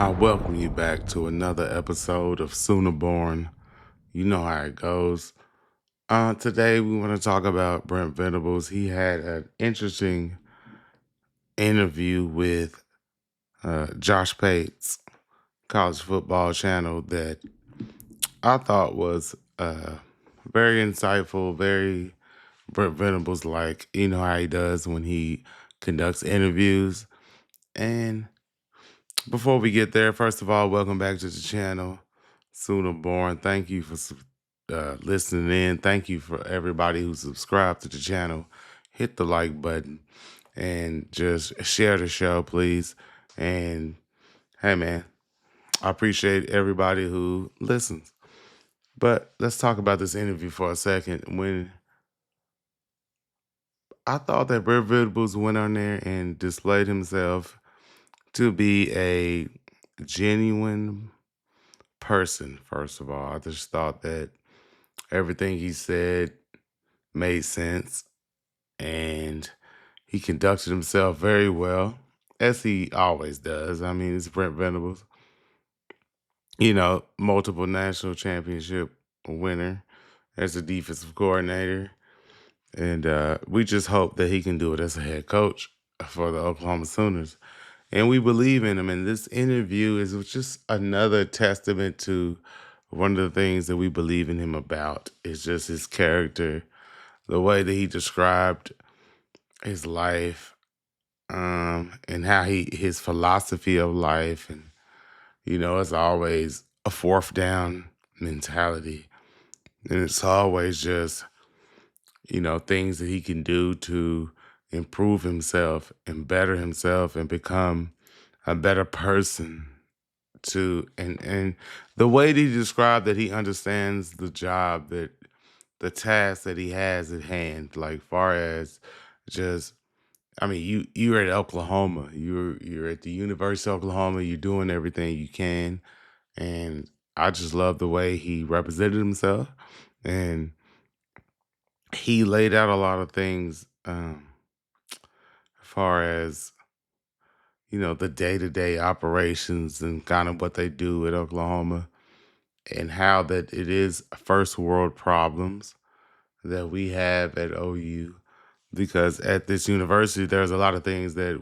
I welcome you back to another episode of Sooner Born. You know how it goes. Today we want to talk about Brent Venables. He had an interesting interview with Josh Pate's college football channel that I thought was very insightful, very Brent Venables like. You know how he does when he conducts interviews. And before we get there, first of all, welcome back to the channel, Sooner Born. Thank you for listening in. Thank you for everybody who subscribed to the channel. Hit the like button and just share the show, please. And hey, man, I appreciate everybody who listens. But let's talk about this interview for a second. When I thought that Brent Venables went on there and displayed himself to be a genuine person, first of all. I just thought that everything he said made sense and he conducted himself very well, as he always does. I mean, it's Brent Venables, multiple national championship winner as a defensive coordinator. And we just hope that he can do it as a head coach for the Oklahoma Sooners. And we believe in him. And this interview is just another testament to one of the things that we believe in him about is just his character, the way that he described his life, and how his philosophy of life. And, it's always a fourth down mentality. And it's always just, things that he can do to improve himself and better himself and become a better person to and the way that he described that he understands the job, that the task that he has at hand, like far as just I mean, you're at Oklahoma. You're at the University of Oklahoma, you're doing everything you can. And I just love the way he represented himself. And he laid out a lot of things as far as the day-to-day operations and kind of what they do at Oklahoma and how that it is first world problems that we have at OU, because at this university there's a lot of things that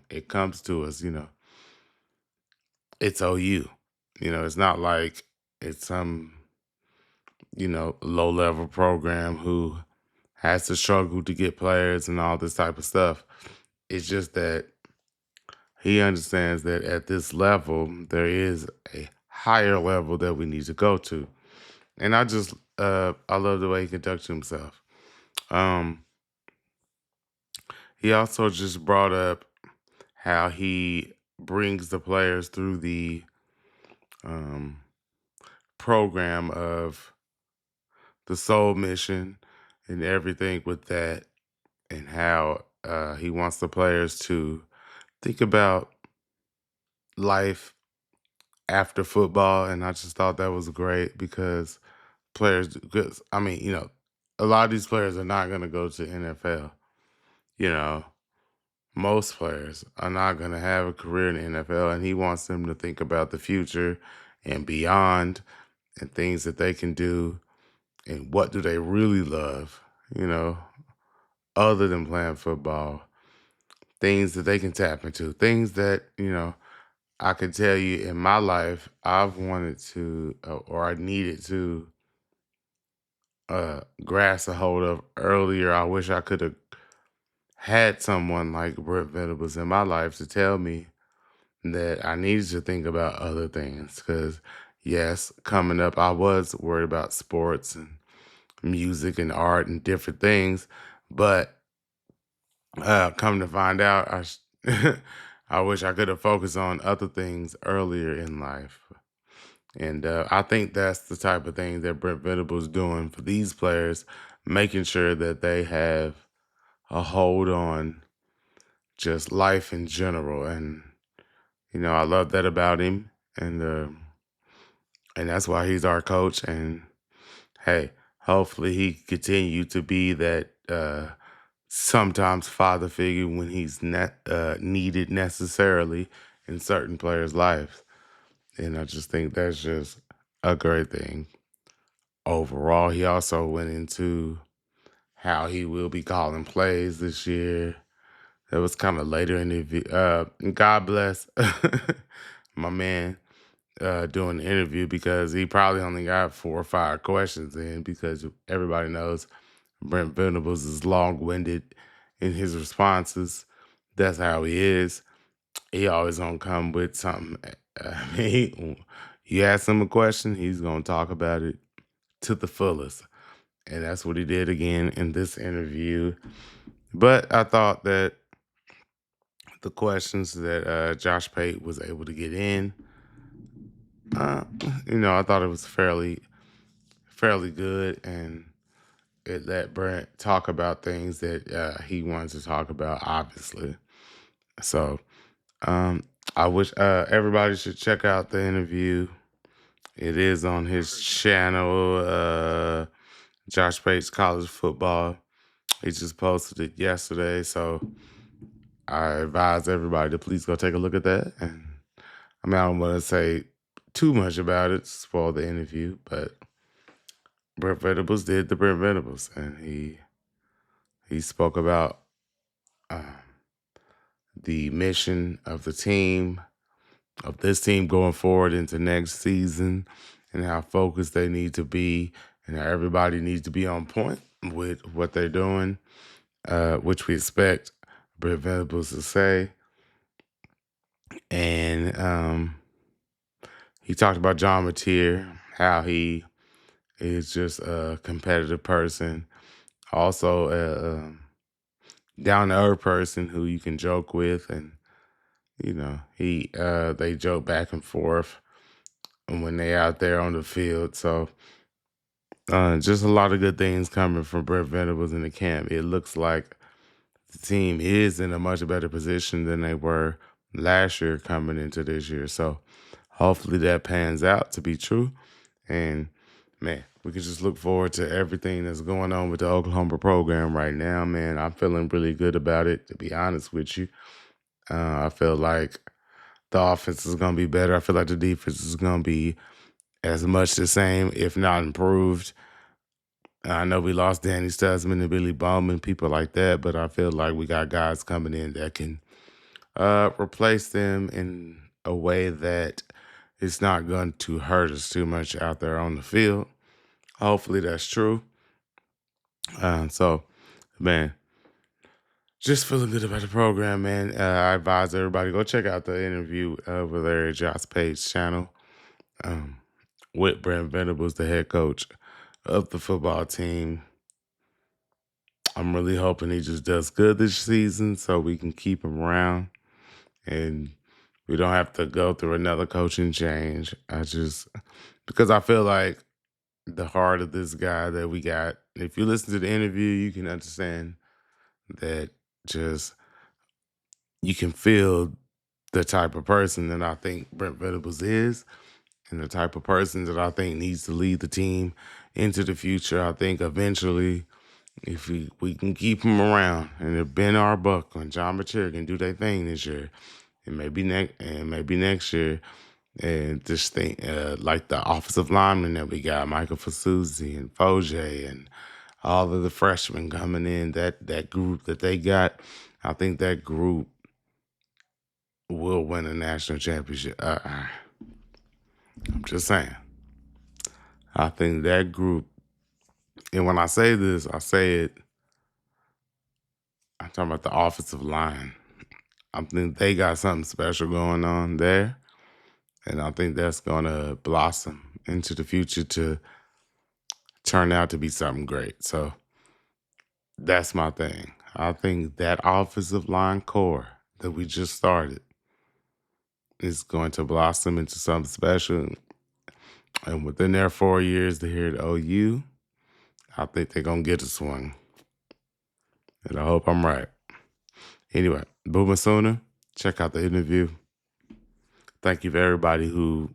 it comes to us, it's OU. It's not like it's some, low level program who has to struggle to get players and all this type of stuff. It's just that he understands that at this level, there is a higher level that we need to go to. And I love the way he conducts himself. Um, he also just brought up how he brings the players through the um, program of the soul mission and everything with that, and how he wants the players to think about life after football. And I just thought that was great because because I mean, a lot of these players are not going to go to NFL. You know, most players are not going to have a career in the NFL, and he wants them to think about the future and beyond and things that they can do and what do they really love, other than playing football, things that they can tap into, things that, I could tell you in my life, I've wanted to, or I needed to grasp a hold of earlier. I wish I could have had someone like Brent Venables in my life to tell me that I needed to think about other things. Because, yes, coming up, I was worried about sports and music and art and different things. But come to find out, I wish I could have focused on other things earlier in life. And I think that's the type of thing that Brent Venables doing for these players, making sure that they have a hold on just life in general. And, I love that about him. And that's why he's our coach. And hey, hopefully he continue to be that sometimes father figure when he's needed necessarily in certain players' lives. And I just think that's just a great thing. Overall, he also went into how he will be calling plays this year. That was kind of later in the and God bless my man doing the interview, because he probably only got 4 or 5 questions in, because everybody knows Brent Venables is long-winded in his responses. That's how he is. He always gonna come with something. I mean, you ask him a question, he's gonna talk about it to the fullest. And that's what he did again in this interview. But I thought that the questions that Josh Pate was able to get in, uh, I thought it was fairly good, and it let Brent talk about things that he wanted to talk about, obviously. So um, I wish everybody should check out the interview. It is on his channel, Josh Pate's College Football. He just posted it yesterday, so I advise everybody to please go take a look at that. And I mean, I don't want to say too much about it to spoil the interview, but Brent Venables did the Brent Venables, and he spoke about uh, the mission of the team, of this team going forward into next season, and how focused they need to be, and how everybody needs to be on point with what they're doing, which we expect Brent Venables to say. And he talked about John Mateer, how he is just a competitive person, also a down to earth person who you can joke with, and they joke back and forth when they out there on the field. So just a lot of good things coming from Brent Venables in the camp. It looks like the team is in a much better position than they were last year coming into this year. So hopefully that pans out to be true. And man, we can just look forward to everything that's going on with the Oklahoma program right now, man. I'm feeling really good about it, to be honest with you. I feel like the offense is going to be better. I feel like the defense is going to be as much the same, if not improved. I know we lost Danny Stutzman and Billy Bowman, people like that, but I feel like we got guys coming in that can replace them in a way that it's not going to hurt us too much out there on the field. Hopefully that's true. So, man, just feeling good about the program, man. I advise everybody go check out the interview over there at Josh Pate's channel with Brent Venables, the head coach of the football team. I'm really hoping he just does good this season so we can keep him around and we don't have to go through another coaching change. Because I feel like the heart of this guy that we got, if you listen to the interview, you can understand that just you can feel the type of person that I think Brent Venables is, and the type of person that I think needs to lead the team into the future. I think eventually, if we can keep him around, and if Ben Arbuck and John Mateer can do their thing this year, and maybe next year, and just think like the offensive linemen that we got, Michael Fasuzi and Foje and all of the freshmen coming in, that group that they got, I think that group will win a national championship. I'm just saying. I think that group, and when I say this, I say it, I'm talking about the offensive line. I think they got something special going on there, and I think that's going to blossom into the future to turn out to be something great. So that's my thing. I think that offensive line core that we just started is going to blossom into something special. And within their 4 years to here at OU, I think they're going to get a swing. And I hope I'm right. Anyway, Boomer Sooner, check out the interview. Thank you for everybody who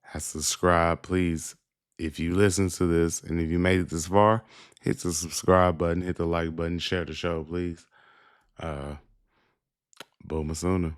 has subscribed. Please, if you listen to this and if you made it this far, hit the subscribe button, hit the like button, share the show, please. Boomer Sooner.